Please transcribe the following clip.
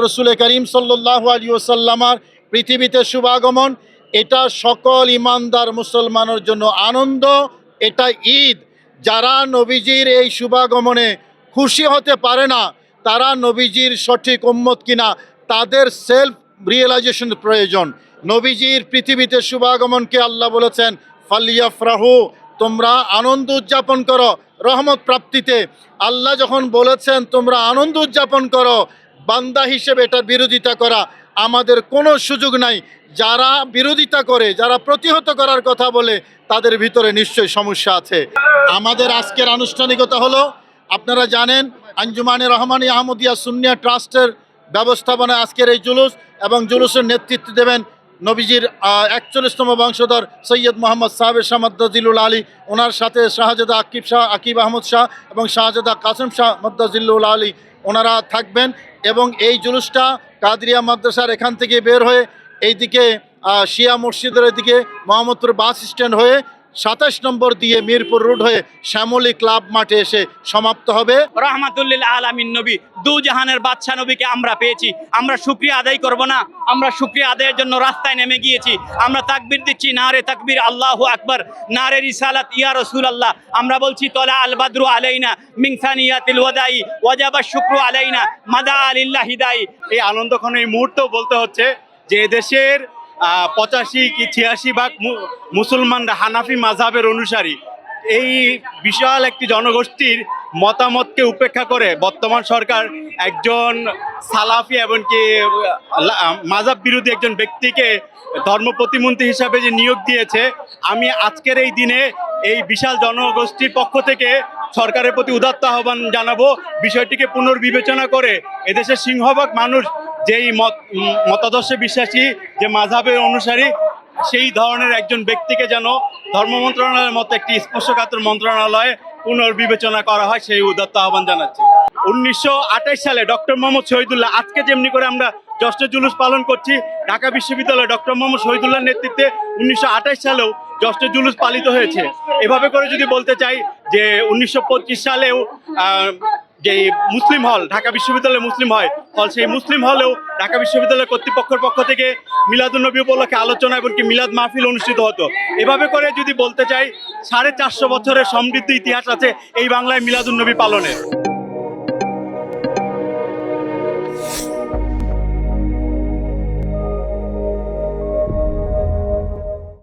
রসুল করিম সাল্লাল্লাহু আলাইহি ওয়াসাল্লামের পৃথিবীতে শুভাগমন, এটা সকল ইমানদার মুসলমানের জন্য আনন্দ, এটা ঈদ। যারা নবীজির এই শুভাগমনে খুশি হতে পারে না, তারা নবীজির সঠিক উম্মত কিনা তাদের সেলফ রিয়েলাইজেশন প্রয়োজন। নবীজির পৃথিবীতে শুভাগমনকে আল্লাহ বলেছেন ফালিয়াফরাহু, তোমরা আনন্দ উদযাপন করো রহমত প্রাপ্তিতে। আল্লাহ যখন বলেছেন তোমরা আনন্দ উদযাপন করো, বান্দা হিসেবে এটার বিরোধিতা করা আমাদের কোনো সুযোগ নাই। যারা বিরোধিতা করে, যারা প্রতিহত করার কথা বলে, তাদের ভিতরে নিশ্চয়ই সমস্যা আছে। আমাদের আজকের আনুষ্ঠানিকতা হলো, আপনারা জানেন আঞ্জুমানে রহমানী আহমদিয়া সুন্নিয়া ট্রাস্টের ব্যবস্থাপনায় আজকের এই জুলুস, এবং জুলুসের নেতৃত্ব দেবেন নবীজির ৪১তম বংশধর সৈয়দ মোহাম্মদ সাহেব শাহ মদ্দাজিল্লুল আলী, ওনার সাথে শাহজাদা আকিব আহমদ শাহ এবং শাহজাদা কাসেম শাহ মদ্দাজিল্লুল আলী, ওনারা থাকবেন। এবং এই জুলুসটা কাদরিয়া মাদ্রাসার এখান থেকে বের হয়ে এইদিকে শিয়া মসজিদের এদিকে মোহাম্মদপুর বাস স্ট্যান্ড হয়ে ২৭ নম্বর দিয়ে মিরপুর রোড হয়ে শ্যামলী ক্লাব মাঠে এসে সমাপ্ত হবে। রহমাতুল্লিল আলামিন নবী, দু জাহানের বাদশা নবীকে আমরা পেয়েছি, আমরা শুকরিয়া আদায় করব না? আমরা শুকরিয়া আদায়ের জন্য রাস্তায় নেমে গিয়েছি। আমরা তাকবীর দিচ্ছি, নারে তাকবীর আল্লাহু আকবার, নারে রিসালাত ইয়া রাসূলুল্লাহ। আমরা বলছি তলা আল বাদরু আলাইনা মিন সানিয়াতিল ওয়াদাই ওয়াজাবা শুকরু আলাইনা মাদা আলিল্লাহি দাই। এই আনন্দক্ষণ এই মুহূর্তেও বলতে হচ্ছে যে দেশের 85 কি 86 ভাগ মুসলমানরা হানাফি মাযহাবের অনুসারী। এই বিশাল একটি জনগোষ্ঠীর মতামতকে উপেক্ষা করে বর্তমান সরকার একজন সালাফি এমনকি মাযহাব বিরোধী একজন ব্যক্তিকে ধর্ম প্রতিমন্ত্রী হিসাবে যে নিয়োগ দিয়েছে, আমি আজকের এই দিনে এই বিশাল জনগোষ্ঠীর পক্ষ থেকে সরকারের প্রতি উদাত্ত আহ্বান জানাবো, বিষয়টিকে পুনর্বিবেচনা করে এদেশের সিংহভাগ মানুষ যেই মতাদর্শে বিশ্বাসী, যে মাযহাবের অনুসারী, সেই ধরনের একজন ব্যক্তিকে যেন ধর্ম মন্ত্রণালয়ের মতো একটি স্পর্শকাতর মন্ত্রণালয়ে পুনর্বিবেচনা করা হয়, সেই উদাত্ত আহ্বান জানাচ্ছি। 1928 সালে ডক্টর মোহাম্মদ শহীদুল্লাহ, আজকে যেমনি করে আমরা জ্যৈষ্ঠ জুলুস পালন করছি, ঢাকা বিশ্ববিদ্যালয়ে ডক্টর মোহাম্মদ শহীদুল্লাহর নেতৃত্বে 1928 সালেও জ্যৈষ্ঠ জুলুস পালিত হয়েছে। এভাবে করে যদি বলতে চাই যে 1925 সালেও যে মুসলিম হল, ঢাকা বিশ্ববিদ্যালয়ে মুসলিম হল, সেই মুসলিম হলেও ঢাকা বিশ্ববিদ্যালয় কর্তৃপক্ষের পক্ষ থেকে মিলাদুন্নবী উপলক্ষে আলোচনা এবং মিলাদ মাহফিল অনুষ্ঠিত হতো। এভাবে করে যদি বলতে চাই 450 বছরের সমৃদ্ধ ইতিহাস আছে এই বাংলায় মিলাদুন্নবী পালনের।